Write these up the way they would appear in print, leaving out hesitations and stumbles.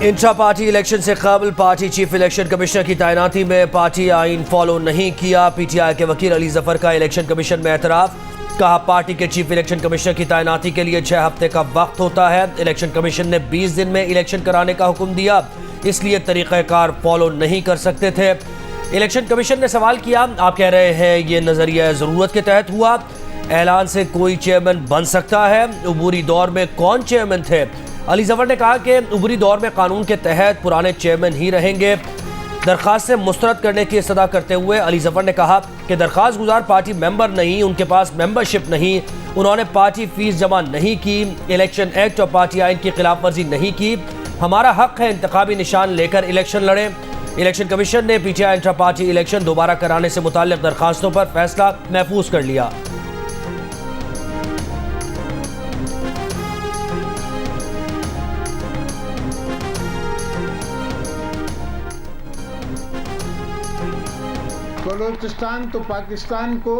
Intra party election से कबल party chief election commissioner की तैनाती में पार्टी आइन फॉलो नहीं किया। पीटीआई के वकील अली जफर का इलेक्शन कमीशन में एतराफ। कहा, पार्टी के चीफ इलेक्शन कमिश्नर की तैनाती के लिए 6 हफ्ते का वक्त होता है। इलेक्शन कमीशन ने 20 दिन में इलेक्शन कराने का हुक्म दिया, इसलिए तरीक़ाकार फॉलो नहीं कर सकते थे। इलेक्शन कमीशन ने सवाल किया, आप कह रहे हैं ये नजरिया ज़रूरत के तहत हुआ, ऐलान से कोई चेयरमैन बन सकता है, अबूरी दौर में कौन चेयरमैन थे? अली जफर ने कहा कि अबूरी दौर में कानून के तहत पुराने चेयरमैन ही रहेंगे। दरख्वास्त से मुस्तरद करने की इस्तदा करते हुए अली जफर ने कहा कि दरख्वास्त गुजार पार्टी मेंबर नहीं, उनके पास मेंबरशिप नहीं, उन्होंने पार्टी फीस जमा नहीं की, इलेक्शन एक्ट और पार्टी आइन की खिलाफ वर्जी नहीं की। हमारा हक है इंतखाबी निशान लेकर इलेक्शन लड़ें। इलेक्शन कमीशन ने पीटीआई इंट्रा पार्टी इलेक्शन दोबारा कराने से मुताल्लिक दरखास्तों पर फैसला महफूज कर लिया। बलूचिस्तान तो पाकिस्तान को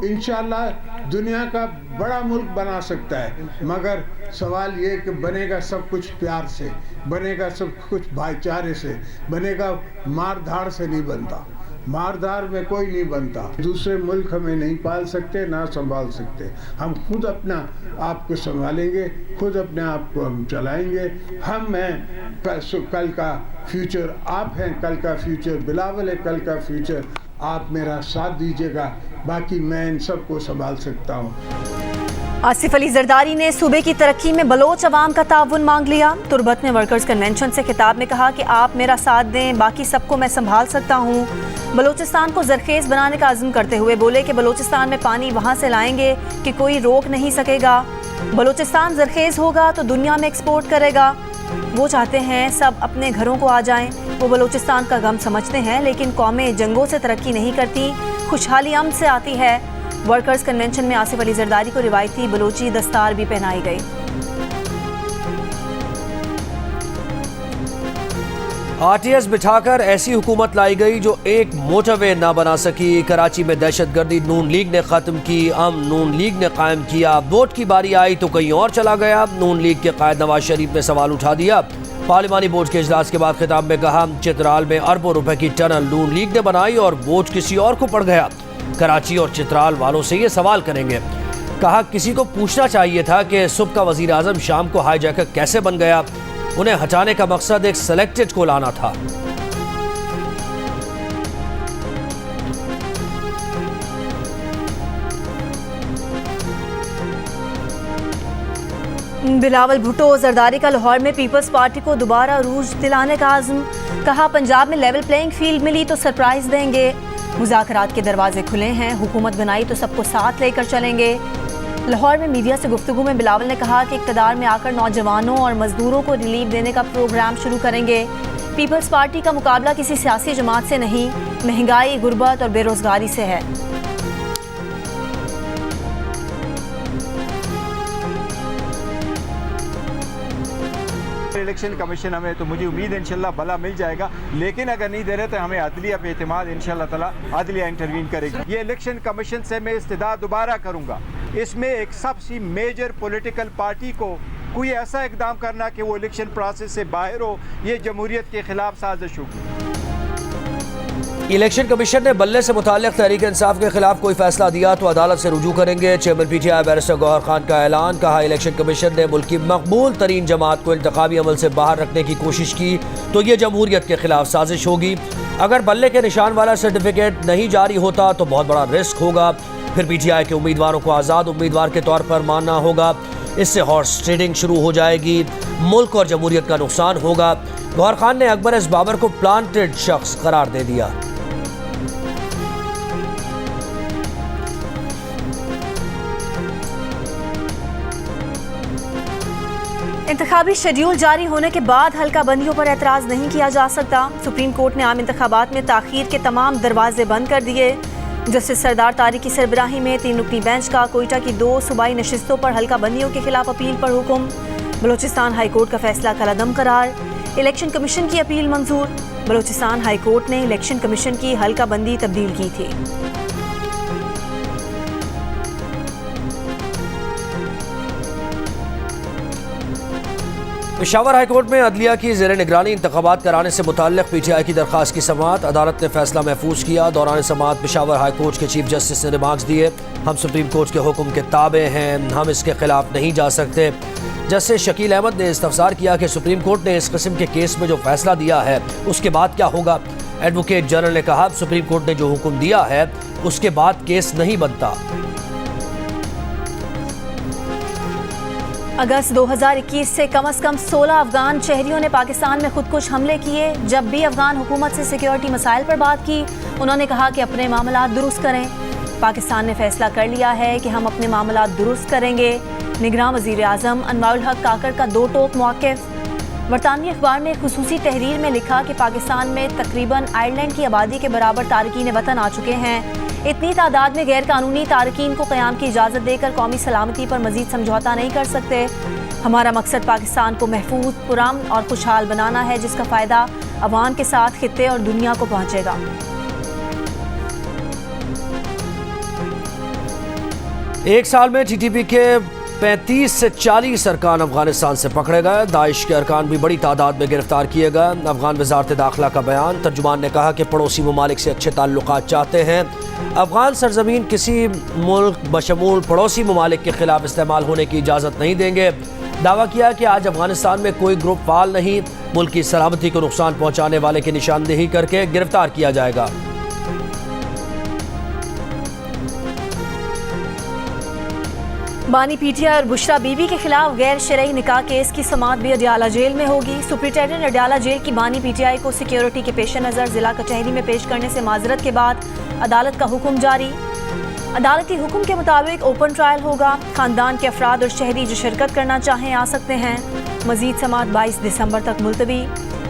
इंशाल्लाह दुनिया का बड़ा मुल्क बना सकता है, मगर सवाल ये कि बनेगा सब कुछ प्यार से, बनेगा सब कुछ भाईचारे से, बनेगा मार धाड़ से नहीं बनता। मार धाड़ में कोई नहीं बनता। दूसरे मुल्क हमें नहीं पाल सकते, ना संभाल सकते। हम खुद अपना आप को संभालेंगे, खुद अपने आप को हम चलाएंगे। हम हैं कल का फ्यूचर, आप हैं कल का फ्यूचर, बिलावल है कल का फ्यूचर। आप मेरा साथ दीजिएगा, बाकी मैं इन सबको संभाल सकता हूँ। आसिफ अली जरदारी ने सूबे की तरक्की में बलोच अवाम का ताउन मांग लिया। तुरबत में वर्कर्स कन्वेंशन से खिताब में कहा कि आप मेरा साथ दें, बाकी सबको मैं संभाल सकता हूँ। बलोचिस्तान को जरखेज बनाने का अज़्म करते हुए बोले कि बलोचिस्तान में पानी वहाँ से लाएंगे कि कोई रोक नहीं सकेगा। बलोचिस्तान जरखेज होगा तो दुनिया में एक्सपोर्ट करेगा। वो चाहते हैं सब अपने घरों को आ जाएं। वो बलोचिस्तान का गम समझते हैं, लेकिन कौमें जंगों से तरक्की नहीं करती, खुशहाली अमन से आती है। वर्कर्स कन्वेंशन में आसिफ अली जरदारी को रिवायती बलोची दस्तार भी पहनाई गई। आरटीएस बिठाकर ऐसी हुकूमत लाई गई जो एक मोटरवे ना बना सकी। कराची में दहशतगर्दी नून लीग ने खत्म की, अमन नून लीग ने कायम किया। वोट की बारी आई तो कहीं और चला गया। नून लीग के कायद नवाज शरीफ ने सवाल उठा दिया। पार्लिमानी बोर्ड के इजलास के बाद खिताब में कहा, चित्राल में अरबों रुपए की टनल नून लीग ने बनाई और वोट किसी और को पड़ गया। कराची और चित्राल वालों से ये सवाल करेंगे। कहा, किसी को पूछना चाहिए था कि सुबह का वजीर आजम शाम को हाईजैकर कैसे बन गया। उन्हें हटाने का मकसद एक सेलेक्टेड को लाना था। बिलावल भुट्टो जरदारी का लाहौर में पीपल्स पार्टी को दोबारा रूज दिलाने का आज़म। कहा, पंजाब में लेवल प्लेइंग फील्ड मिली तो सरप्राइज देंगे। मुज़ाकरात के दरवाजे खुले हैं, हुकूमत बनाई तो सबको साथ लेकर चलेंगे। लाहौर में मीडिया से गुफ्तगू में बिलावल ने कहा कि इक़्तिदार में आकर नौजवानों और मजदूरों को रिलीफ देने का प्रोग्राम शुरू करेंगे। पीपल्स पार्टी का मुकाबला किसी सियासी जमात से नहीं, महंगाई, गुर्बत और बेरोजगारी से है। इलेक्शन कमीशन हमें तो मुझे उम्मीद है इंशाल्लाह भला मिल जाएगा, लेकिन अगर नहीं दे रहे तो हमें अदलिया पे एतमाद इंशाल्लाह ताला अदलिया इंटरवीन करेगी। ये इलेक्शन कमीशन से मैं इस्तदा दोबारा करूँगा। इसमें एक सबसे मेजर पॉलिटिकल पार्टी को कोई ऐसा इकदाम करना कि वो इलेक्शन प्रोसेस से बाहर हो, ये जमहूरियत के खिलाफ साजिश होगी। इलेक्शन कमीशन ने बल्ले से मुताल्लिक तहरीक इंसाफ के खिलाफ कोई फैसला दिया तो अदालत से रुजू करेंगे। Chairman PTI barrister Gohar Khan का ऐलान। कहा, इलेक्शन कमीशन ने मुल्क की मकबूल तरीन जमात को इंतखाबी अमल से बाहर रखने की कोशिश की तो ये जमहूरियत के खिलाफ साजिश होगी। अगर बल्ले के निशान वाला सर्टिफिकेट नहीं जारी होता तो बहुत बड़ा रिस्क होगा। फिर पीटीआई के उम्मीदवारों को आज़ाद उम्मीदवार के तौर पर मानना होगा। इससे हॉर्स ट्रेडिंग शुरू हो जाएगी, मुल्क और जमहूरियत का नुकसान होगा। गौहर खान ने अकबर एस बाबर को प्लांटेड शख्स करार दे दिया। इंतखाबी शेड्यूल जारी होने के बाद हल्का बंदियों पर एतराज़ नहीं किया जा सकता। सुप्रीम कोर्ट ने आम इंतखाबात में ताख़ीर के तमाम दरवाजे बंद कर दिए। जस्टिस सरदार तारिक की सरबराही में 3 रुकनी बेंच का कोयटा की 2 सूबाई नशिस्तों पर हल्का बंदियों के खिलाफ अपील पर हुक्म। बलोचिस्तान हाई कोर्ट का फैसला कलअदम करार। इलेक्शन कमीशन की अपील मंजूर। बलोचिस्तान हाई कोर्ट ने इलेक्शन कमीशन की हल्का बंदी तब्दील की थी। पेशावर हाईकोर्ट में अदलिया की ज़ेर निगरानी इंतखाबात कराने से मुताल्लिक़ पीटीआई की दरख्वास्त की समाअत। अदालत ने फैसला महफूज किया। दौरान समाअत पेशावर हाईकोर्ट के चीफ जस्टिस ने रिमार्क्स दिए। हम सुप्रीम कोर्ट के हुक्म के ताबे हैं, हम इसके खिलाफ नहीं जा सकते। जस्टिस शकील अहमद ने इस्तफसार किया कि सुप्रीम कोर्ट ने इस किस्म के केस में जो फैसला दिया है उसके बाद क्या होगा। एडवोकेट जनरल ने कहा, सुप्रीम कोर्ट ने जो हुक्म दिया है उसके बाद केस नहीं बनता। अगस्त 2021 से कम 16 अफगान शहरियों ने पाकिस्तान में खुदकुश हमले किए। जब भी अफगान हुकूमत से सिक्योरिटी मसाइल पर बात की, उन्होंने कहा कि अपने मामला दुरुस्त करें। पाकिस्तान ने फैसला कर लिया है कि हम अपने मामला दुरुस्त करेंगे। निगरान वज़ीर आज़म अनवारुल हक काकर का दो टोक मौक़िफ़। बरतानवी अखबार ने खुसूसी तहरीर में लिखा कि पाकिस्तान में तकरीबन आयरलैंड की आबादी के बराबर तारकीन वतन आ चुके हैं। इतनी तादाद में गैर कानूनी तारकीन को क़याम की इजाज़त देकर कौमी सलामती पर मज़ीद समझौता नहीं कर सकते। हमारा मकसद पाकिस्तान को महफूज, पुरअमन और खुशहाल बनाना है, जिसका फ़ायदा अवाम के साथ खित्ते और दुनिया को पहुँचेगा। एक साल में TTP के 35 से 40 अरकान अफगानिस्तान से पकड़े गए। दाइश के अरकान भी बड़ी तादाद में गिरफ्तार किए गए। अफगान वज़ारत दाखिला का बयान। तर्जुमान ने कहा कि पड़ोसी ममालिक से अच्छे ताल्लुकात चाहते हैं। अफगान सरजमीन किसी मुल्क बशमूल पड़ोसी ममालिक के खिलाफ इस्तेमाल होने की इजाज़त नहीं देंगे। दावा किया कि आज अफगानिस्तान में कोई ग्रुप फाल नहीं, मुल्क की सलामती को नुकसान पहुँचाने वाले की निशानदेही करके गिरफ्तार किया जाएगा। बानी पीटीआई और बुशरा बीबी के खिलाफ गैर शरई निकाह केस की समाअत भी अडयाला जेल में होगी। सुप्रिंटेंडेंट अडयाला जेल की बानी पीटीआई को सिक्योरिटी के पेश नज़र जिला कचहरी में पेश करने से माजरत के बाद अदालत का हुक्म जारी। अदालती हुक्म के मुताबिक ओपन ट्रायल होगा। खानदान के अफराद और शहरी जो शिरकत करना चाहें आ सकते हैं। मजीद समाअत 22 दिसंबर तक मुलतवी।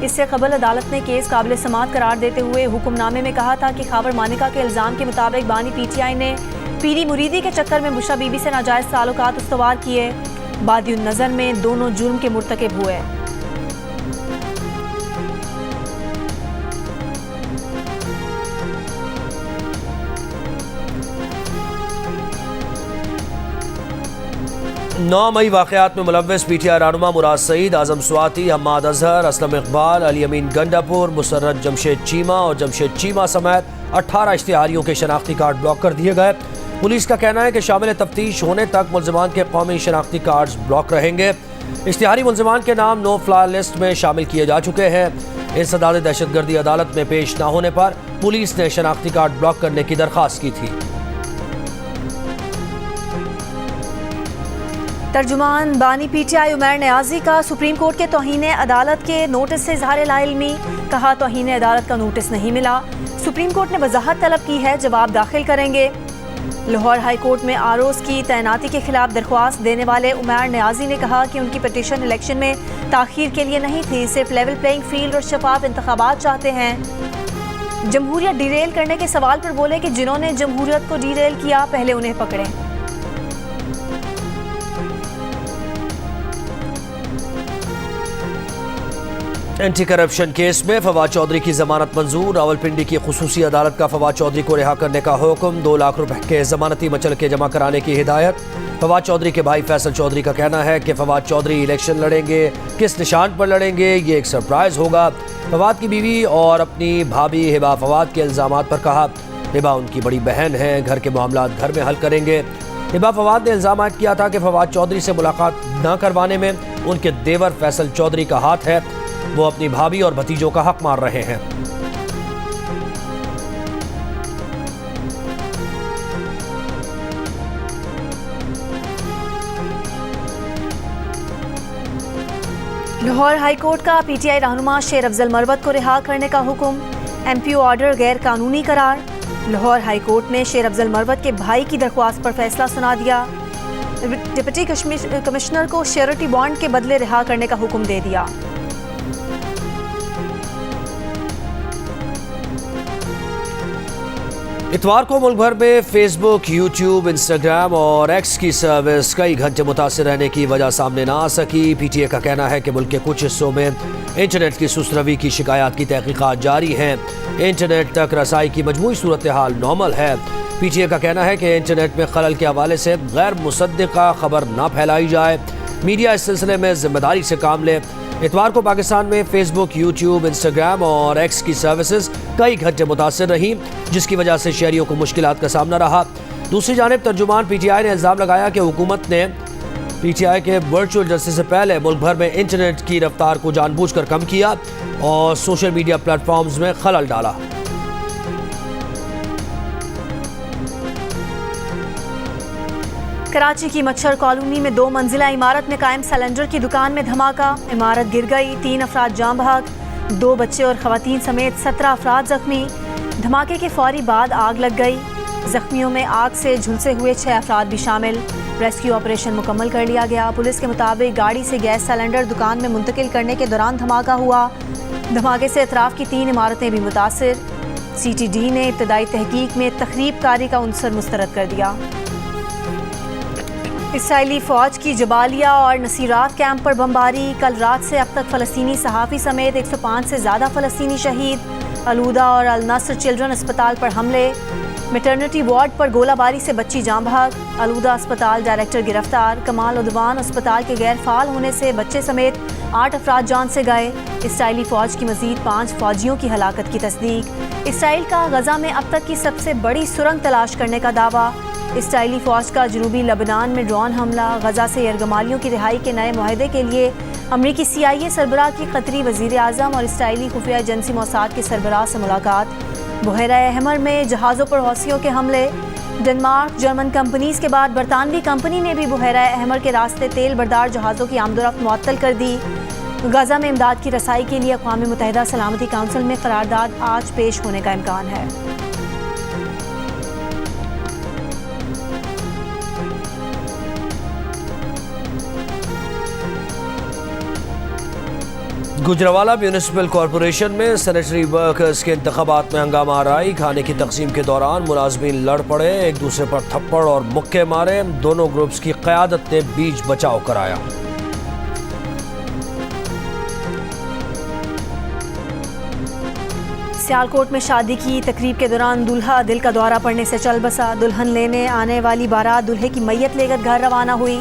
इससे कबल अदालत ने केस काबिल समाअत करार देते हुए हुक्मनामे में कहा था कि खाबर मानिका के इल्ज़ाम के मुताबिक बानी पीटीआई ने पीरी मुरीदी के चक्कर में बुशरा बीबी से नाजायज़ ताल्लुकात उस्तवार किए। बादियुन नज़र में दोनों जुर्म के मुर्तकिब हुए। नौ मई वाक़यात में मुलव्वस पीटीआई रहनुमा मुराद सईद, आज़म स्वाति, हम्माद अजहर, असलम इकबाल, अली अमीन गंडापुर, मुसर्रत जमशेद चीमा और जमशेद चीमा समेत 18 इश्तिहारियों के शनाख्ती कार्ड ब्लॉक कर दिए गए। पुलिस का कहना है कि शामिल तफ्तीश होने तक मुल्ज़िमान के कौमी शनाख्ती कार्ड्स ब्लॉक रहेंगे। इश्तिहारी मुल्ज़िमान के नाम नो फ्लाई लिस्ट में शामिल किए जा चुके हैं। इंसदाद दहशतगर्दी अदालत में पेश न होने पर पुलिस ने शनाख्ती कार्ड ब्लॉक करने की दरख्वास्त की थी। तर्जुमान बानी पीटीआई उमैर नियाजी का सुप्रीम कोर्ट के तौहीन अदालत के नोटिस से इज़हार लाइल्मी। कहा, तौहीन अदालत का नोटिस नहीं मिला। सुप्रीम कोर्ट ने वजाहत तलब की है, जवाब दाखिल करेंगे। लाहौर हाई कोर्ट में आरओज़ की तैनाती के खिलाफ दरख्वास्त देने वाले उमैर नियाजी ने कहा कि उनकी पटिशन इलेक्शन में ताख़ीर के लिए नहीं थी, सिर्फ लेवल प्लेइंग फील्ड और शफाफ इंतखाबात चाहते हैं। जमहूरियत डिरेल करने के सवाल पर बोले कि जिन्होंने जमहूरियत को डिरेल किया पहले उन्हें पकड़ें। एंटी करप्शन केस में फवाद चौधरी की जमानत मंजूर। रावलपिंडी की खुसूसी अदालत का फवाद चौधरी को रिहा करने का हुक्म। 2 लाख रुपए के जमानती मचल के जमा कराने की हिदायत। फवाद चौधरी के भाई फैसल चौधरी का कहना है कि फवाद चौधरी इलेक्शन लड़ेंगे, किस निशान पर लड़ेंगे ये एक सरप्राइज होगा। फवाद की बीवी और अपनी भाभी हिबा फवाद के इल्ज़ामात पर कहा, हिबा उनकी बड़ी बहन है, घर के मामलात घर में हल करेंगे। हिबा फवाद ने इल्ज़ाम किया था कि फवाद चौधरी से मुलाकात न करवाने में उनके देवर फैसल चौधरी का हाथ है, वो अपनी भाभी और भतीजों का हक मार रहे हैं। लाहौर हाई कोर्ट का पीटीआई रहनुमा शेर अफजल मरवत को रिहा करने का हुक्म। एमपीओ ऑर्डर गैर कानूनी करार। लाहौर हाई कोर्ट ने शेर अफजल मरवत के भाई की दरख्वास्त पर फैसला सुना दिया। डिप्टी कमिश्नर को श्योरिटी बॉन्ड के बदले रिहा करने का हुक्म दे दिया। इतवार को मुल्क भर में फेसबुक, यूट्यूब, इंस्टाग्राम और एक्स की सर्विस कई घंटे मुतासिर रहने की वजह सामने ना आ सकी। पीटीए का कहना है कि मुल्क के कुछ हिस्सों में इंटरनेट की सुस्त-रवी की शिकायत की तहकीकात जारी हैं। इंटरनेट तक रसाई की मजमूई सूरत हाल नॉर्मल है। पीटीए का कहना है कि इंटरनेट में खलल के हवाले से गैर मुसद्दिका खबर ना फैलाई जाए। मीडिया इस सिलसिले में जिम्मेदारी से काम ले। इतवार को पाकिस्तान में फेसबुक, यूट्यूब, इंस्टाग्राम और एक्स की सर्विसेज कई घंटे मुतासर रही, जिसकी वजह से शहरियों को मुश्किलात का सामना रहा। दूसरी जानिब तर्जुमान पीटीआई ने इल्ज़ाम लगाया कि हुकूमत ने पीटीआई के वर्चुअल जलसे से पहले मुल्क भर में इंटरनेट की रफ्तार को जानबूझकर कम किया और सोशल मीडिया प्लेटफॉर्म्स में खलल डाला। कराची की मच्छर कॉलोनी में 2 मंजिला इमारत में कायम सिलेंडर की दुकान में धमाका, इमारत गिर गई, 3 अफराद जान बहक, 2 बच्चे और खवातीन समेत 17 अफराद जख्मी। धमाके के फौरी बाद आग लग गई। जख्मियों में आग से झुलसे हुए 6 अफराद भी शामिल। रेस्क्यू ऑपरेशन मुकम्मल कर लिया गया। पुलिस के मुताबिक गाड़ी से गैस सिलेंडर दुकान में मुंतकिल करने के दौरान धमाका हुआ। धमाके से अतराफ की 3 इमारतें भी मुतासिर। CTD ने इब्तदाई तहकीक में तखरीबकारी का उनसर मुस्तरद कर दिया। इसराइली फ़ौज की जबालिया और नसीरात कैंप पर बमबारी। कल रात से अब तक फ़लस्तीनी सहाफ़ी समेत 105 से ज़्यादा फ़लस्तीनी शहीद। अलूदा और अल नस्र चिल्ड्रन अस्पताल पर हमले। मैटरनिटी वार्ड पर गोलाबारी से बच्ची जान बहक। अलूदा अस्पताल डायरेक्टर गिरफ्तार। कमाल उद्वान अस्पताल के गैर फाल होने से बच्चे समेत 8 अफराद जान से गए। इसराइली फ़ौज की मज़ीद 5 फ़ौजियों की हलाकत की तस्दीक। इसराइल का गज़ा में अब तक की सबसे बड़ी सुरंग तलाश करने का दावा। इसराइली फ़ौज का जनूबी लबनान में ड्रोन हमला। गज़ा से यरगमालियों की रिहाई के नए मुआहदे के लिए अमरीकी CIA सरबराह की कतरी वज़ीर आज़म और इसराइली खुफिया एजेंसी मोसाद के सरबराह से मुलाकात। बहरा अहमर में जहाज़ों पर हौसियों के हमले। डेनमार्क, जर्मन कंपनीज़ के बाद बरतानवी कंपनी ने भी बहरा अहमर के रास्ते तेल बरदार जहाज़ों की आमदोरफ्त मुअत्तल कर दी। गज़ा में इमदाद की रसाई के लिए अक़वाम मुत्तहिदा सलामती काउंसिल में करारदाद आज पेश होने का इम्कान है। गुजरावाला म्यूनिसिपल कॉरपोरेशन में सैनिटरी वर्कर्स के इंतखाबात में हंगामा आराई। खाने की तकसीम के दौरान मुलाजमीन लड़ पड़े, एक दूसरे पर थप्पड़ और मुक्के मारे। दोनों ग्रुप्स की क़यादत ने बीच बचाव कराया। सियालकोट में शादी की तकरीब के दौरान दूल्हा दिल का दौरा पड़ने से चल बसा। दुल्हन लेने आने वाली बारात दूल्हे की मैयत लेकर घर रवाना हुई।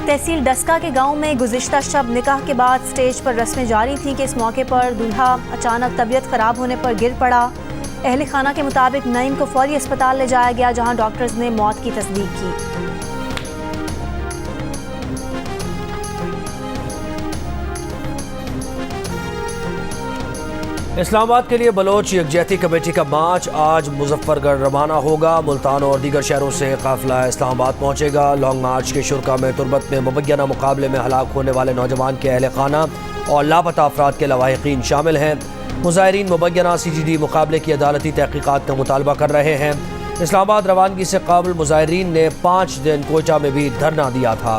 तहसील डस्का के गांव में गुज़िश्ता शब निकाह के बाद स्टेज पर रस्में जारी थीं कि इस मौके पर दूल्हा अचानक तबीयत ख़राब होने पर गिर पड़ा। अहले खाना के मुताबिक नईम को फौरी अस्पताल ले जाया गया, जहां डॉक्टर्स ने मौत की तस्दीक की। इस्लामाबाद के लिए बलोच यकजहती कमेटी का मार्च आज मुजफ्फरगढ़ रवाना होगा। मुल्तान और दीगर शहरों से काफिला इस्लामाबाद पहुंचेगा। लॉन्ग मार्च के शुरा में तुर्बत में मुबैना मुकाबले में हलाक होने वाले नौजवान के अहले खाना और लापता अफराद के लवाहिकीन शामिल हैं। मुजाहिरीन मुबैना CGD मुकाबले की अदालती तहकीकात का मुतालबा कर रहे हैं। इस्लामाबाद रवानगी से काबिल मुजाहिरीन ने 5 दिन कोयटा में भी धरना दिया था।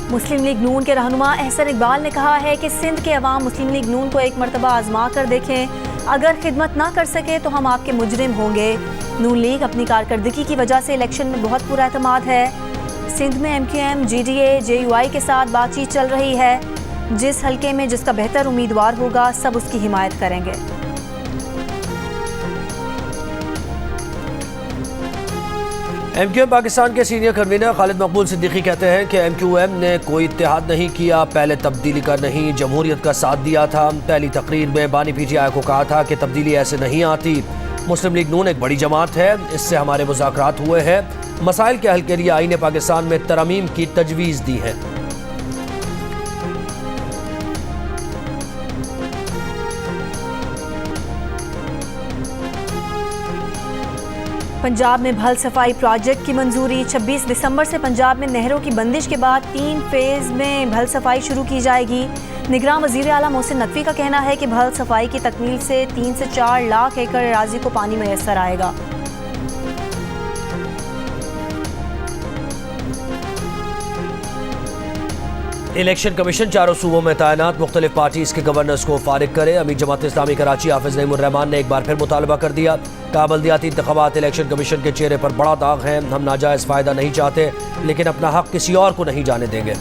मुस्लिम लीग नून के रहनुमा एहसन इकबाल ने कहा है कि सिंध के अवाम मुस्लिम लीग नून को एक मरतबा आजमा कर देखें। अगर खिदमत ना कर सके तो हम आपके मुजरिम होंगे। नून लीग अपनी कारकर्दगी की वजह से इलेक्शन में बहुत पुरएतमाद है। सिंध में MQM, GDA, JUI के साथ बातचीत चल रही है। जिस हल्के में जिसका बेहतर उम्मीदवार होगा सब उसकी हिमायत करेंगे। MQM पाकिस्तान के सीनियर कन्वीनर खालिद मकबूल सिद्दीकी कहते हैं कि MQM ने कोई इत्तेहाद नहीं किया, पहले तब्दीली का नहीं जमहूरियत का साथ दिया था। पहली तकरीर में बानी PTI को कहा था कि तब्दीली ऐसे नहीं आती। मुस्लिम लीग नून एक बड़ी जमात है, इससे हमारे मुज़ाकरात हुए हैं। मसाइल के हल के लिए आईन पाकिस्तान में तरमीम की तजवीज़ दी है। पंजाब में भल सफाई प्रोजेक्ट की मंजूरी। 26 दिसंबर से पंजाब में नहरों की बंदिश के बाद 3 फेज़ में भल सफाई शुरू की जाएगी। निगरान वज़ीर आला मोहसिन नकवी का कहना है कि भल सफाई की तकमील से 3 से 4 लाख एकड़ अराज़ी को पानी मैसर आएगा। इलेक्शन कमीशन चारों सूबों में तैनात मुख्तलिफ पार्टीज के गवर्नर्स को फारिग करे। अमीर जमात इस्लामी कराची हाफिज नईमुर रहमान ने एक बार फिर मुतालबा कर दिया। कहा बल्दियाती इंतखाबात इलेक्शन कमीशन के चेहरे पर बड़ा दाग है। हम नाजायज़ फ़ायदा नहीं चाहते, लेकिन अपना हक किसी और को नहीं जाने देंगे।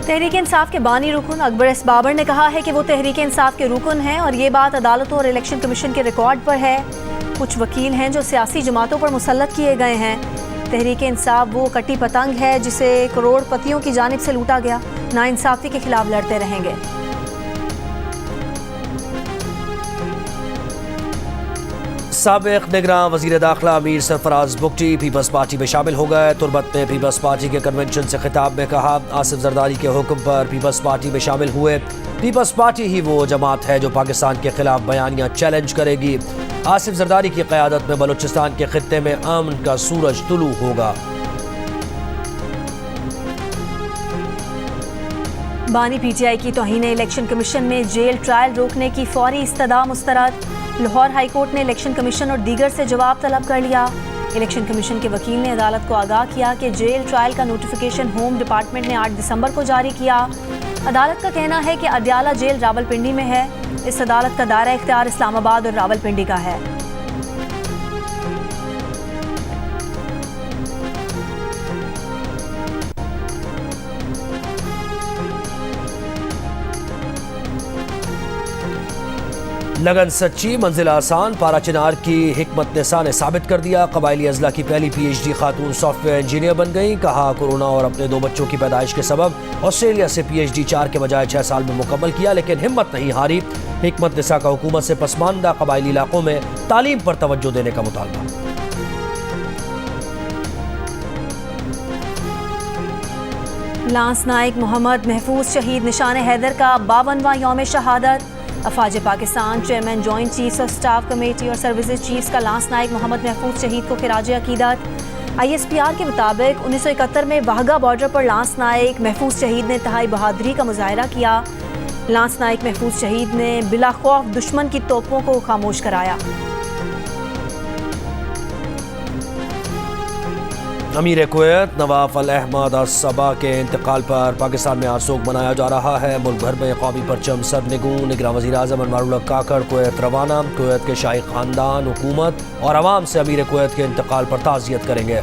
तहरीक इंसाफ के बानी रुकन अकबर एस बाबर ने कहा है कि वो तहरीक इंसाफ के रुकन हैं और ये बात अदालतों और इलेक्शन कमीशन के रिकॉर्ड पर है। कुछ वकील हैं जो सियासी जमातों पर मुसल्लत किए गए हैं। तहरीक इंसाफ वो कटी पतंग है जिसे करोड़पतियों की जानिब से लूटा गया। नाइंसाफी के खिलाफ लड़ते रहेंगे। साबिक निगरान वज़ीर दाखिला अमीर सरफराज बुगटी पीपल्स पार्टी में शामिल हो गए। तुर्बत ने पीपल्स पार्टी के कन्वेंशन से खिताब में कहा, आसिफ जरदारी के हुक्म पर पीपल्स पार्टी में शामिल हुए। पीपल्स पार्टी ही वो जमात है जो पाकिस्तान के खिलाफ बयानियां चैलेंज करेगी। आसिफ जरदारी की क़यादत में बलूचिस्तान के खित्ते में अमन का सूरज तुलू होगा। बानी पीटीआई की तौहीन इलेक्शन कमीशन में जेल ट्रायल रोकने की फौरी इस्तदा मुस्तरद। लाहौर हाई कोर्ट ने इलेक्शन कमीशन और दीगर से जवाब तलब कर लिया। इलेक्शन कमीशन के वकील ने अदालत को आगाह किया कि जेल ट्रायल का नोटिफिकेशन होम डिपार्टमेंट ने 8 दिसंबर को जारी किया। अदालत का कहना है कि अडयाला जेल रावलपिंडी में है। इस अदालत का दायरा इख्तियार इस्लामाबाद और रावलपिंडी का है। लगन सच्ची मंजिल आसान, पारा चिनार की हिकमत निसा ने साबित कर दिया। कबायली अजला की पहली PhD खातून सॉफ्टवेयर इंजीनियर बन गई। कहा, कोरोना और अपने 2 बच्चों की पैदाइश के सबब ऑस्ट्रेलिया से PhD 4 के बजाय 6 साल में मुकम्मल किया, लेकिन हिम्मत नहीं हारी। हिकमत निसा का हुकूमत से पसमानदा कबायली इलाकों में तालीम पर तवज्जो देने का मुतालबा। लांस नाइक मोहम्मद महफूज शहीद निशान हैदर का 52वां यौम शहादत। अफवाज Pakistan chairman joint chiefs of staff committee और सर्विसेज चीफ्स का लांस नाइक मोहम्मद महफूज शहीद को खिराज अकीदत। ISPR के मुताबिक 1971 में वाहगा बॉर्डर पर लांस नाइक महफूज शहीद ने इंतहाई बहादुरी का मुजाहरा किया। लांस नाइक महफूज शहीद ने बिला खौफ दुश्मन की तोपों को खामोश कराया। अमीर कुवैत नवाफ अल अहमद अस-सबा के इंतकाल पर पाकिस्तान में आज शोक मनाया जा रहा है। मुल्क भर में कौमी परचम सरनिगूं। निगरान वज़ीर आज़म अनवारुल हक काकड़ कुवैत रवाना। कुवैत के शाही खानदान, हुकूमत और अवाम से अमीर कुवैत के इंतकाल पर ताज़ियत करेंगे।